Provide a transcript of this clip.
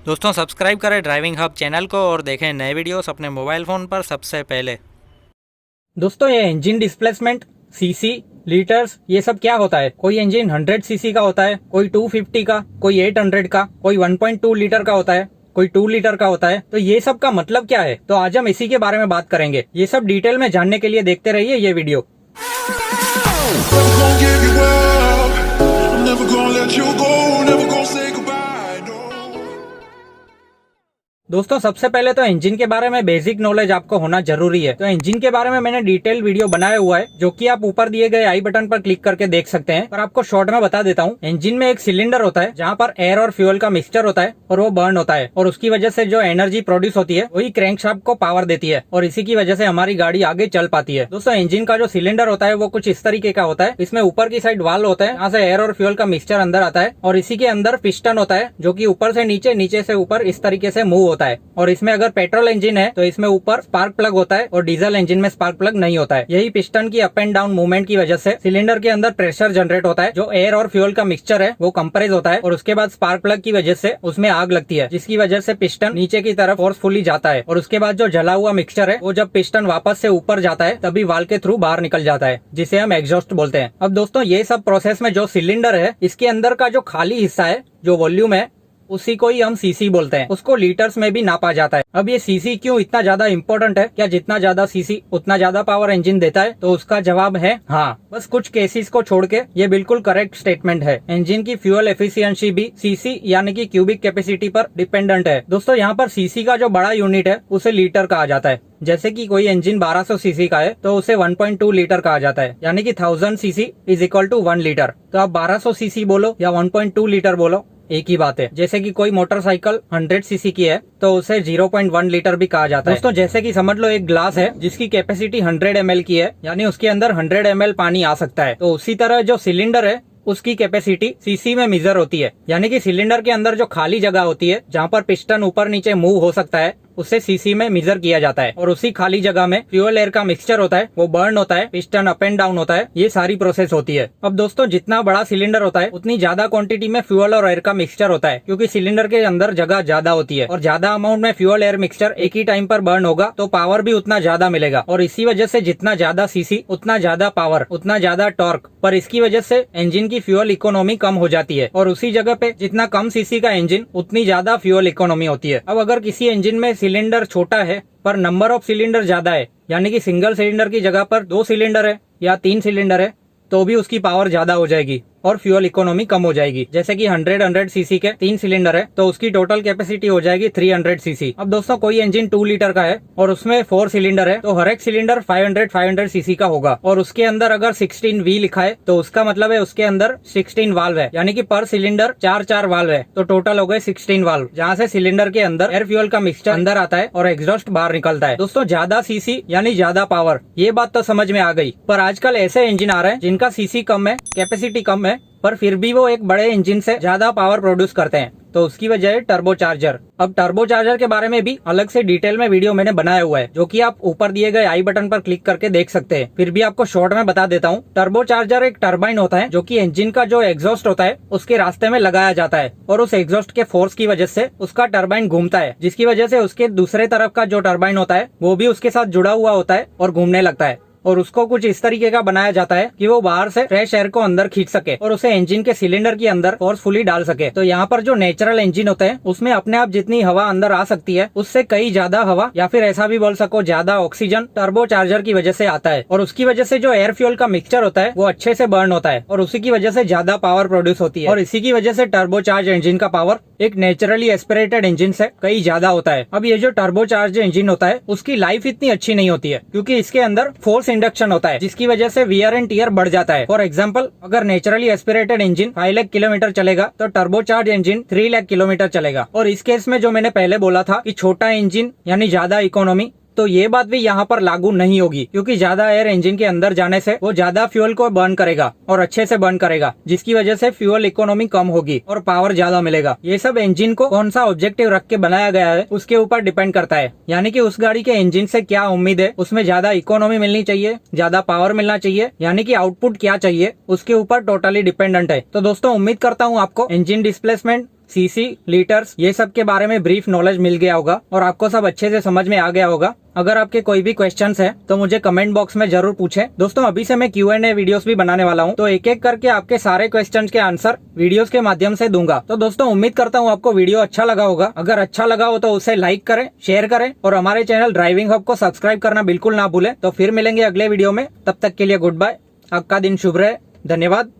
दोस्तों सब्सक्राइब करें driving hub channel को और देखें नए वीडियोस अपने मोबाइल फ़ोन पर सबसे पहले। दोस्तों ये इंजन डिस्प्लेसमेंट, सीसी, लीटर्स, ये सब क्या होता है? कोई इंजन 100 सीसी का होता है, कोई 250 का, कोई 800 का, कोई 1.2 लीटर का होता है, कोई 2 लीटर का होता है। तो ये सब का मतलब क्या है? तो आज हम इसी के बारे में बात करेंगे। ये सब डिटेल में जानने के लिए देखते रहिए ये वीडियो। दोस्तों सबसे पहले तो इंजन के बारे में बेसिक नॉलेज आपको होना जरूरी है। तो इंजन के बारे में मैंने डिटेल वीडियो बनाया हुआ है जो कि आप ऊपर दिए गए आई बटन पर क्लिक करके देख सकते हैं। पर आपको शॉर्ट में बता देता हूँ। इंजन में एक सिलेंडर होता है जहाँ पर एयर और फ्यूल का मिक्सचर होता है और वो बर्न होता है और उसकी वजह से जो एनर्जी प्रोड्यूस होती है वही क्रैंकशाफ्ट को पावर देती है और इसी की वजह से हमारी गाड़ी आगे चल पाती है। दोस्तों इंजन का जो सिलेंडर होता है वो कुछ इस तरीके का होता है। इसमें ऊपर की साइड वाल्व होता है जहाँ से एयर और फ्यूल का मिक्सचर अंदर आता है और इसी के अंदर पिस्टन होता है जो की ऊपर से नीचे, नीचे से ऊपर इस तरीके से मूव होता है। और इसमें अगर पेट्रोल इंजन है तो इसमें ऊपर स्पार्क प्लग होता है और डीजल इंजन में स्पार्क प्लग नहीं होता है। यही पिस्टन की अप एंड डाउन मूवमेंट की वजह से सिलेंडर के अंदर प्रेशर जनरेट होता है। जो एयर और फ्यूल का मिक्सचर है वो कंप्रेस होता है और उसके बाद स्पार्क प्लग की वजह से उसमें आग लगती है जिसकी वजह से पिस्टन नीचे की तरफ फोर्सफुली जाता है और उसके बाद जो जला हुआ मिक्सचर है वो जब पिस्टन वापस से ऊपर जाता है तभी वाल्व के थ्रू बाहर निकल जाता है जिसे हम एग्जॉस्ट बोलते हैं। अब दोस्तों ये सब प्रोसेस में जो सिलेंडर है इसके अंदर का जो खाली हिस्सा है, जो वॉल्यूम है, उसी को ही हम सीसी बोलते हैं। उसको लीटर्स में भी नापा जाता है। अब ये सीसी क्यों इतना ज्यादा इम्पोर्टेंट है? क्या जितना ज्यादा सीसी उतना ज्यादा पावर इंजन देता है? तो उसका जवाब है हाँ। बस कुछ केसेस को छोड़ के ये बिल्कुल करेक्ट स्टेटमेंट है। इंजन की फ्यूल एफिशिएंसी भी सीसी यानी कि क्यूबिक कैपेसिटी पर डिपेंडेंट है। दोस्तों यहाँ पर सीसी का जो बड़ा यूनिट है उसे लीटर कहा जाता है। जैसे कि कोई इंजन 1200 सीसी का है तो उसे 1.2 लीटर कहा जाता है, यानी कि 1000 cc is equal to 1 litre. तो आप 1200 सीसी बोलो या 1.2 लीटर बोलो, एक ही बात है। जैसे कि कोई मोटरसाइकिल 100 सीसी की है तो उसे 0.1 लीटर भी कहा जाता है। दोस्तों जैसे कि समझ लो एक ग्लास है जिसकी कैपेसिटी 100 ml की है, यानी उसके अंदर 100 ml पानी आ सकता है। तो उसी तरह जो सिलेंडर है उसकी कैपेसिटी सीसी में मेजर होती है, यानी कि सिलेंडर के अंदर जो खाली जगह होती है जहाँ पर पिस्टन ऊपर नीचे मूव हो सकता है उससे सीसी में मेजर किया जाता है। और उसी खाली जगह में फ्यूल एयर का मिक्सचर होता है, वो बर्न होता है, पिस्टन अप एंड डाउन होता है, ये सारी प्रोसेस होती है। अब दोस्तों जितना बड़ा सिलेंडर होता है उतनी ज्यादा क्वांटिटी में फ्यूल और एयर का मिक्सचर होता है, क्योंकि सिलेंडर के अंदर जगह ज्यादा होती है और ज्यादा अमाउंट में फ्यूल एयर मिक्सचर एक ही टाइम पर बर्न होगा तो पावर भी उतना ज्यादा मिलेगा। और इसी वजह से जितना ज्यादा सीसी उतना ज्यादा पावर, उतना ज्यादा टॉर्क। पर इसकी वजह से इंजन की फ्यूल इकोनॉमी कम हो जाती है और उसी जगह पे जितना कम सीसी का इंजन उतनी ज्यादा फ्यूल इकोनॉमी होती है। अब अगर किसी इंजन में सिलेंडर छोटा है पर नंबर ऑफ सिलेंडर ज्यादा है, यानी कि सिंगल सिलेंडर की जगह पर 2 सिलेंडर है या 3 सिलेंडर है, तो भी उसकी पावर ज्यादा हो जाएगी और फ्यूल इकोनॉमी कम हो जाएगी। जैसे कि 100 सीसी के 3 सिलेंडर है तो उसकी टोटल कैपेसिटी हो जाएगी 300 सीसी। अब दोस्तों कोई इंजन 2 लीटर का है और उसमें 4 सिलेंडर है तो हर एक सिलेंडर 500 सीसी का होगा और उसके अंदर अगर 16 वी लिखा है तो उसका मतलब है उसके अंदर 16 वाल्व है, यानी कि पर सिलेंडर 4 वाल्व है। तो टोटल हो गए 16 वाल्व, जहाँ से सिलेंडर के अंदर एयर फ्यूल का मिक्सचर अंदर आता है और एग्जॉस्ट बाहर निकलता है। दोस्तों ज्यादा सीसी यानी ज्यादा पावर, ये बात तो समझ में आ गई। पर आजकल ऐसे इंजन आ रहे हैं जिनका सीसी कम है, कैपेसिटी कम है, पर फिर भी वो एक बड़े इंजन से ज्यादा पावर प्रोड्यूस करते हैं। तो उसकी वजह है टर्बोचार्जर। अब टर्बोचार्जर के बारे में भी अलग से डिटेल में वीडियो मैंने बनाया हुआ है जो कि आप ऊपर दिए गए आई बटन पर क्लिक करके देख सकते हैं। फिर भी आपको शॉर्ट में बता देता हूँ। टर्बोचार्जर एक टर्बाइन होता है जो कि इंजन का जो एग्जॉस्ट होता है उसके रास्ते में लगाया जाता है और उस एग्जॉस्ट के फोर्स की वजह से उसका टर्बाइन घूमता है, जिसकी वजह से उसके दूसरे तरफ का जो टर्बाइन होता है वो भी उसके साथ जुड़ा हुआ होता है और घूमने लगता है। और उसको कुछ इस तरीके का बनाया जाता है कि वो बाहर से फ्रेश एयर को अंदर खींच सके और उसे इंजन के सिलेंडर के अंदर फोर्सफुली डाल सके। तो यहाँ पर जो नेचुरल इंजन होते हैं उसमें अपने आप जितनी हवा अंदर आ सकती है उससे कई ज्यादा हवा, या फिर ऐसा भी बोल सको ज्यादा ऑक्सीजन टर्बोचार्जर की वजह से आता है और उसकी वजह से जो एयर फ्यूल का मिक्सचर होता है वो अच्छे से बर्न होता है और उसी की वजह से ज्यादा पावर प्रोड्यूस होती है। और इसी की वजह से टर्बोचार्ज इंजन का पावर एक नेचुरली एस्पिरेटेड इंजन से कई ज्यादा होता है। अब ये जो टर्बोचार्ज इंजन होता है उसकी लाइफ इतनी अच्छी नहीं होती है क्योंकि इसके अंदर फोर्स इंडक्शन होता है जिसकी वजह से वियर एंड टियर बढ़ जाता है। फॉर एग्जांपल अगर naturally aspirated engine 5 lakh kilometre चलेगा तो टर्बोचार्ज इंजन 3 लाख किलोमीटर चलेगा। और इस केस में जो मैंने पहले बोला था कि छोटा इंजन यानी ज्यादा इकोनॉमी, तो ये बात भी यहाँ पर लागू नहीं होगी क्योंकि ज्यादा एयर इंजन के अंदर जाने से वो ज्यादा फ्यूल को बर्न करेगा और अच्छे से बर्न करेगा, जिसकी वजह से फ्यूल इकोनॉमी कम होगी और पावर ज्यादा मिलेगा। ये सब इंजन को कौन सा ऑब्जेक्टिव रख के बनाया गया है उसके ऊपर डिपेंड करता है, यानी कि उस गाड़ी के इंजन से क्या उम्मीद है, उसमें ज्यादा इकोनॉमी मिलनी चाहिए, ज्यादा पावर मिलना चाहिए, यानी कि आउटपुट क्या चाहिए, उसके ऊपर टोटली डिपेंडेंट है। तो दोस्तों उम्मीद करता हूँ आपको इंजन डिस्प्लेसमेंट, सीसी, लीटर्स, ये सब के बारे में ब्रीफ नॉलेज मिल गया होगा और आपको सब अच्छे से समझ में आ गया होगा। अगर आपके कोई भी क्वेश्चंस है तो मुझे कमेंट बॉक्स में जरूर पूछें। दोस्तों अभी से मैं Q&A वीडियोस भी बनाने वाला हूं, तो एक एक करके आपके सारे क्वेश्चंस के आंसर वीडियोस के माध्यम से दूंगा। तो दोस्तों उम्मीद करता हूं आपको वीडियो अच्छा लगा होगा। अगर अच्छा लगा हो तो उसे लाइक करें, शेयर करें और हमारे चैनल ड्राइविंग हब को सब्सक्राइब करना बिल्कुल ना भूलें। तो फिर मिलेंगे अगले वीडियो में, तब तक के लिए गुड बाय। आपका दिन शुभ रहे। धन्यवाद।